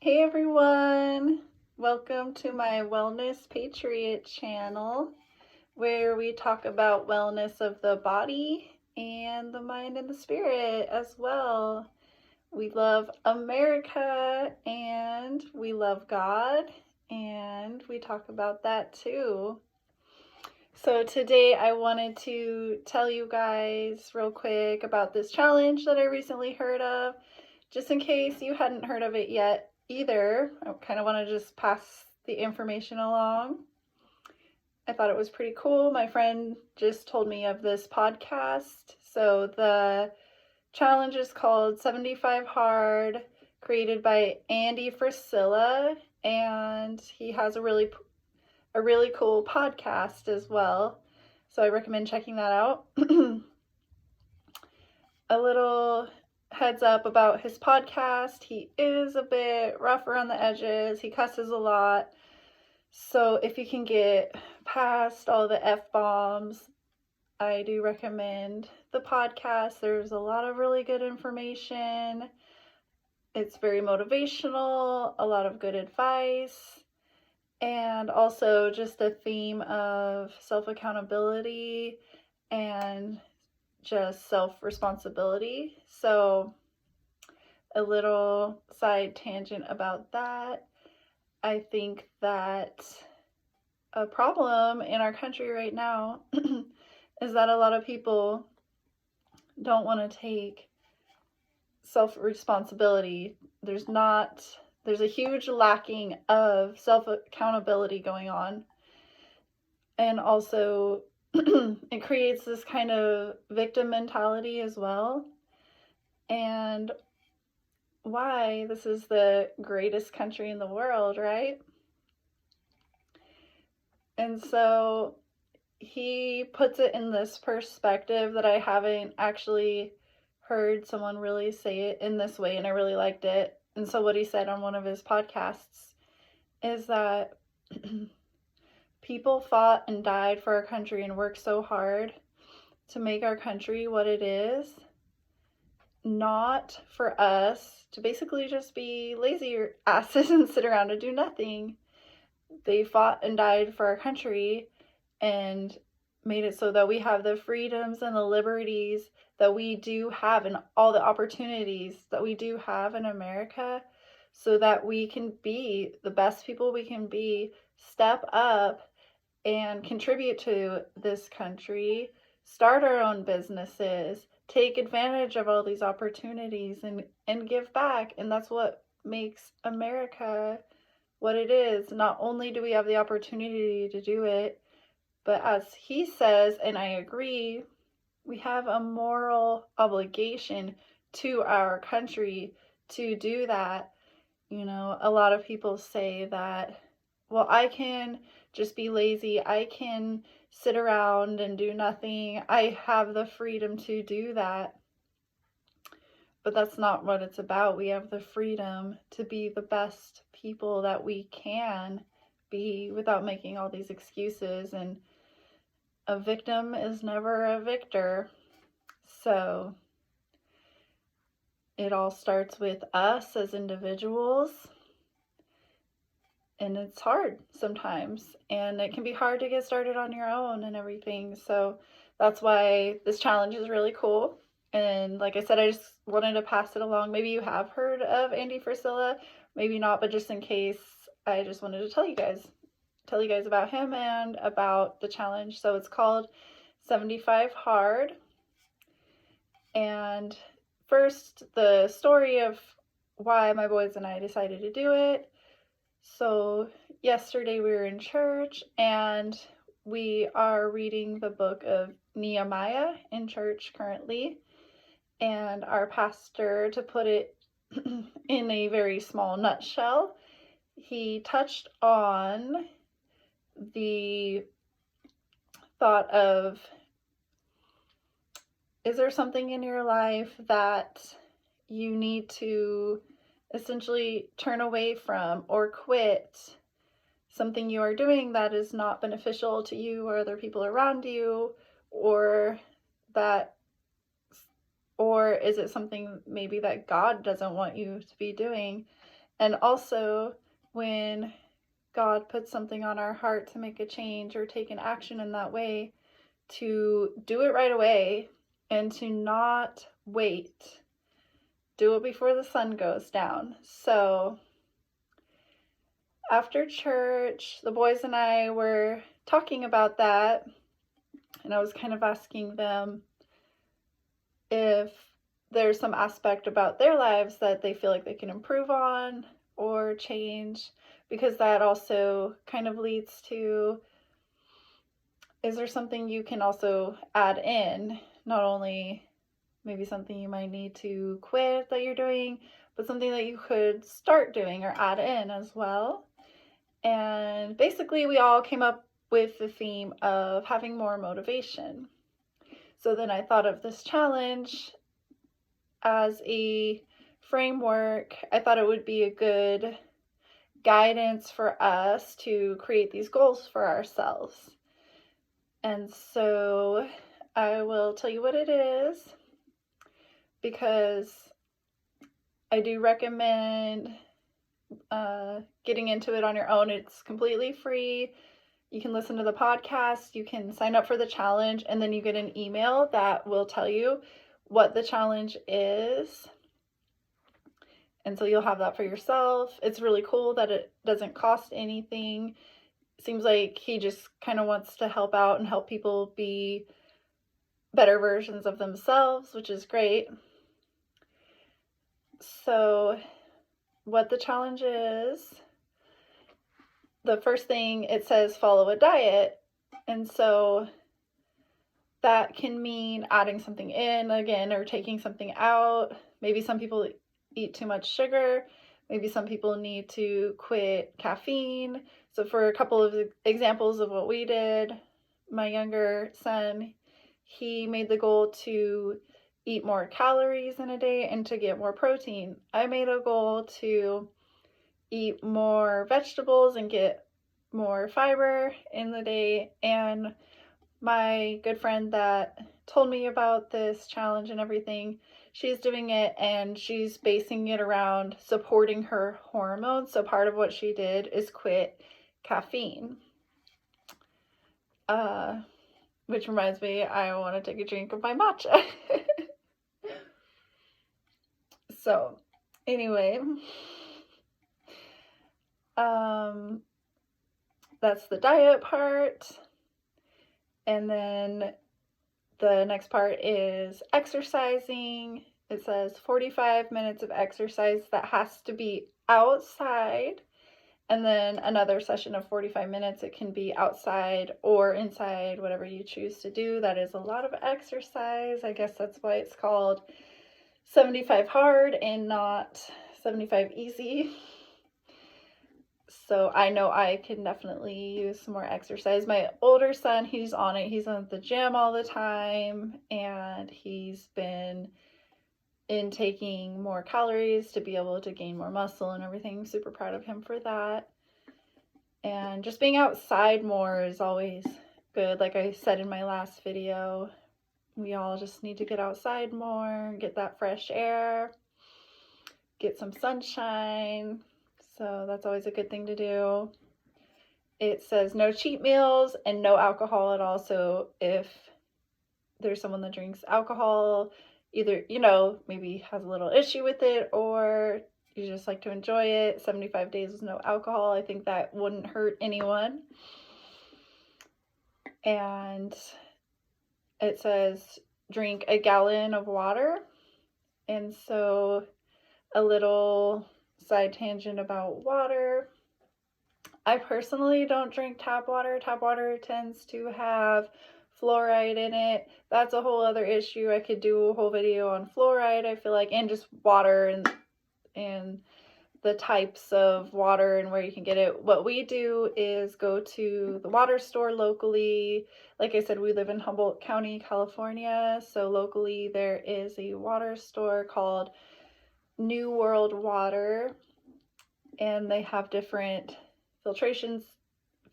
Hey everyone! Welcome to my Wellness Patriot channel, where we talk about wellness of the body and the mind and the spirit as well. We love America and we love God, and we talk about that too. So today I wanted to tell you guys real quick about this challenge that I recently heard of, just in case you hadn't heard of it yet either. I kind of want to just pass the information along. I thought it was pretty cool. My friend just told me of this podcast. So the challenge is called 75 Hard, created by Andy Frisella, and he has a really cool podcast as well. So I recommend checking that out. A little heads up about his podcast. He is a bit rough around the edges. He cusses a lot. So if you can get past all the F-bombs, I do recommend the podcast. There's a lot of really good information. It's very motivational, a lot of good advice, and also just a theme of self-accountability and just self-responsibility. So a little side tangent about that. I think that a problem in our country right now is that a lot of people don't want to take self-responsibility. There's a huge lacking of self-accountability going on. And also it creates this kind of victim mentality as well. And why? This is the greatest country in the world, right? And so he puts it in this perspective that I haven't actually heard someone really say it in this way, and I really liked it. And so what he said on one of his podcasts is that people fought and died for our country and worked so hard to make our country what it is, not for us to basically just be lazy asses and sit around and do nothing. They fought and died for our country and made it so that we have the freedoms and the liberties that we do have and all the opportunities that we do have in America, so that we can be the best people we can be, step up and contribute to this country, start our own businesses, take advantage of all these opportunities and give back. And that's what makes America what it is. Not only do we have the opportunity to do it, but as he says, and I agree, we have a moral obligation to our country to do that. You know, a lot of people say that, well, I can just be lazy. I can sit around and do nothing. I have the freedom to do that. But that's not what it's about. We have the freedom to be the best people that we can be without making all these excuses. And a victim is never a victor. So it all starts with us as individuals. And it's hard sometimes, and it can be hard to get started on your own and everything. So that's why this challenge is really cool. And like I said, I just wanted to pass it along. Maybe you have heard of Andy Frisella, maybe not, but just in case, I just wanted to tell you guys about him and about the challenge. So it's called 75 Hard. And first, the story of why my boys and I decided to do it. So yesterday we were in church and we are reading the book of Nehemiah in church currently. And our pastor, to put it in a very small nutshell, he touched on the thought of, is there something in your life that you need to essentially turn away from or quit, something you are doing that is not beneficial to you or other people around you, or is it something maybe that God doesn't want you to be doing? And also, when God puts something on our heart to make a change or take an action in that way, to do it right away and to not wait. Do it before the sun goes down. So after church, the boys and I were talking about that, and I was kind of asking them if there's some aspect about their lives that they feel like they can improve on or change, because that also kind of leads to, is there something you can also add in? Not only maybe something you might need to quit that you're doing, but something that you could start doing or add in as well. And basically, we all came up with the theme of having more motivation. So then I thought of this challenge as a framework. I thought it would be a good guidance for us to create these goals for ourselves. And so I will tell you what it is, because I do recommend getting into it on your own. It's completely free. You can listen to the podcast, you can sign up for the challenge, and then you get an email that will tell you what the challenge is. And so you'll have that for yourself. It's really cool that it doesn't cost anything. It seems like he just kind of wants to help out and help people be better versions of themselves, which is great. So what the challenge is, the first thing it says, follow a diet. And so that can mean adding something in again or taking something out. Maybe some people eat too much sugar. Maybe some people need to quit caffeine. So for a couple of examples of what we did, my younger son, he made the goal to eat more calories in a day and to get more protein. I made a goal to eat more vegetables and get more fiber in the day. And my good friend that told me about this challenge and everything, she's doing it and she's basing it around supporting her hormones. So part of what she did is quit caffeine. Which reminds me, I want to take a drink of my matcha. So, anyway, that's the diet part. And then the next part is exercising. It says 45 minutes of exercise that has to be outside. And then another session of 45 minutes. It can be outside or inside, whatever you choose to do. That is a lot of exercise. I guess that's why it's called 75 hard and not 75 easy. So I know I can definitely use some more exercise. My older son, he's on it. He's at the gym all the time, and he's been intaking more calories to be able to gain more muscle and everything. Super proud of him for that. And just being outside more is always good. Like I said in my last video, we all just need to get outside more, get that fresh air, get some sunshine. So that's always a good thing to do. It says no cheat meals and no alcohol at all. So if there's someone that drinks alcohol, either, maybe has a little issue with it, or you just like to enjoy it, 75 days with no alcohol, I think that wouldn't hurt anyone. And it says drink a gallon of water. And so a little side tangent about water. I personally don't drink tap water. Tap water tends to have fluoride in it. That's a whole other issue. I could do a whole video on fluoride, I feel like, and just water and the types of water and where you can get it. What we do is go to the water store locally. Like I said, we live in Humboldt County, California. So locally there is a water store called New World Water, and they have different filtration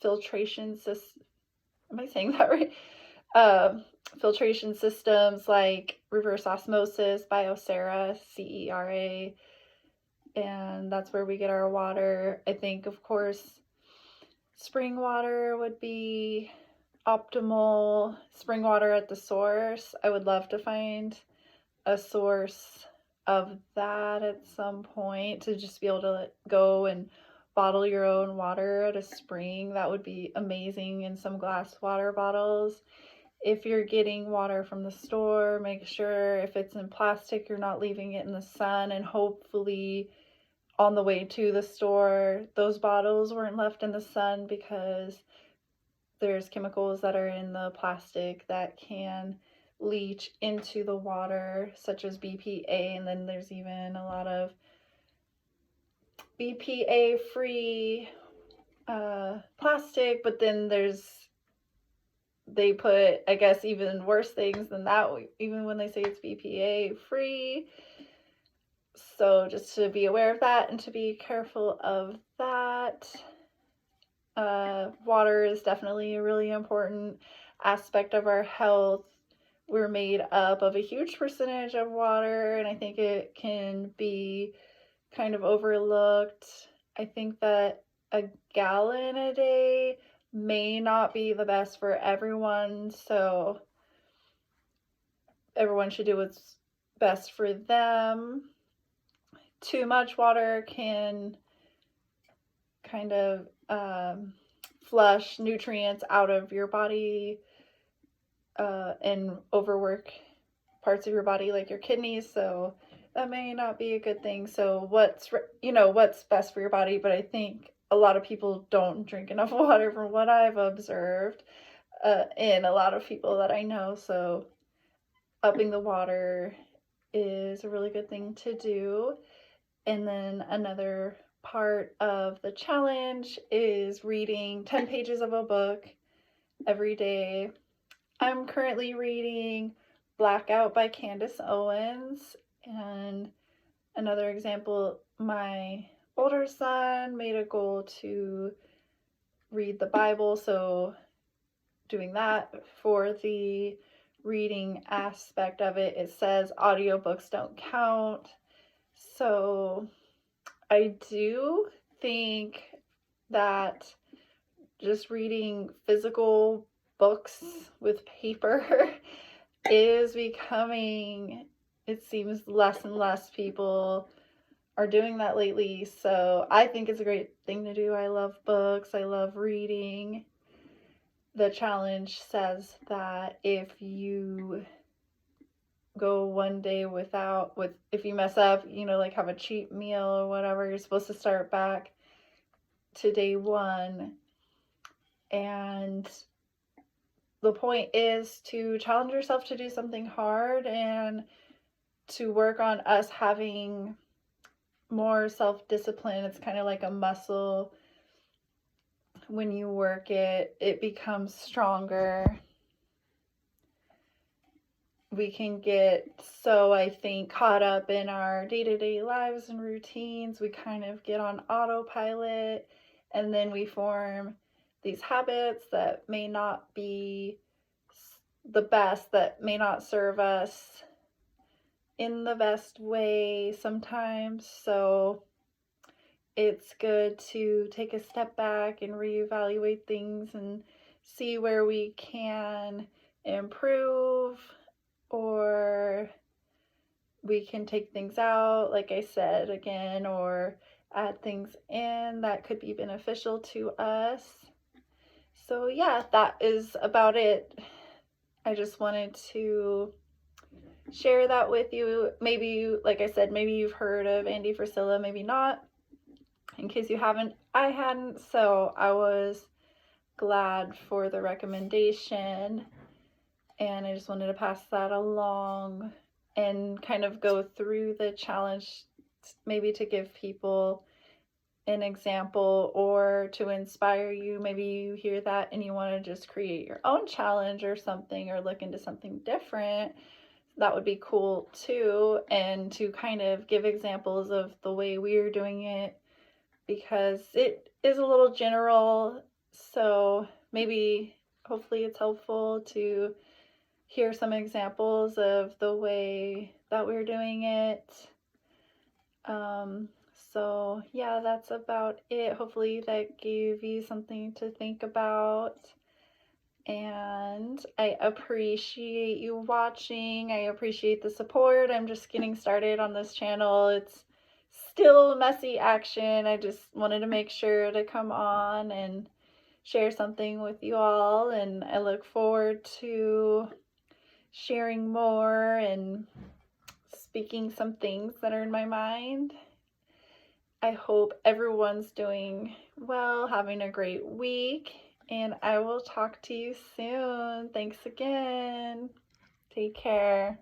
systems. Am I saying that right? Filtration systems like reverse osmosis, Biosera, CERA, and that's where we get our water. I think, of course, spring water would be optimal. Spring water at the source. I would love to find a source of that at some point, to just be able to go and bottle your own water at a spring. That would be amazing, in some glass water bottles. If you're getting water from the store, make sure if it's in plastic, you're not leaving it in the sun, and hopefully on the way to the store, those bottles weren't left in the sun, because there's chemicals that are in the plastic that can leach into the water, such as BPA, and then there's even a lot of BPA free plastic, but then they put, I guess, even worse things than that, even when they say it's BPA free. So just to be aware of that and to be careful of that. Water is definitely a really important aspect of our health. We're made up of a huge percentage of water, and I think it can be kind of overlooked. I think that a gallon a day may not be the best for everyone, so everyone should do what's best for them. Too much water can kind of flush nutrients out of your body and overwork parts of your body, like your kidneys, so that may not be a good thing. So what's best for your body, but I think a lot of people don't drink enough water, from what I've observed in a lot of people that I know. So upping the water is a really good thing to do. And then another part of the challenge is reading 10 pages of a book every day. I'm currently reading Blackout by Candace Owens. And another example, my older son made a goal to read the Bible, so doing that for the reading aspect of it. It says audiobooks don't count. So I do think that just reading physical books with paper is becoming, it seems, less and less people are doing that lately. So I think it's a great thing to do. I love books. I love reading. The challenge says that if you go one day if you mess up, like have a cheat meal or whatever, you're supposed to start back to day one. And the point is to challenge yourself to do something hard and to work on us having more self-discipline. It's kind of like a muscle. When you work it, it becomes stronger. We can get so, I think, caught up in our day-to-day lives and routines. We kind of get on autopilot, and then we form these habits that may not be the best, that may not serve us in the best way sometimes. So it's good to take a step back and reevaluate things and see where we can improve, or we can take things out, like I said again, or add things in that could be beneficial to us. So yeah, that is about it. I just wanted to share that with you. Maybe, like I said, maybe you've heard of Andy Frisella, maybe not. In case you haven't, I hadn't, so I was glad for the recommendation, and I just wanted to pass that along and kind of go through the challenge, maybe to give people an example or to inspire you. Maybe you hear that and you want to just create your own challenge or something, or look into something different. That would be cool too, and to kind of give examples of the way we're doing it, because it is a little general. So maybe, hopefully it's helpful to hear some examples of the way that we're doing it. So, yeah, that's about it. Hopefully, that gave you something to think about. And I appreciate you watching. I appreciate the support. I'm just getting started on this channel. It's still messy action. I just wanted to make sure to come on and share something with you all. And I look forward to sharing more and speaking some things that are in my mind. I hope everyone's doing well, having a great week, and I will talk to you soon. Thanks again. Take care.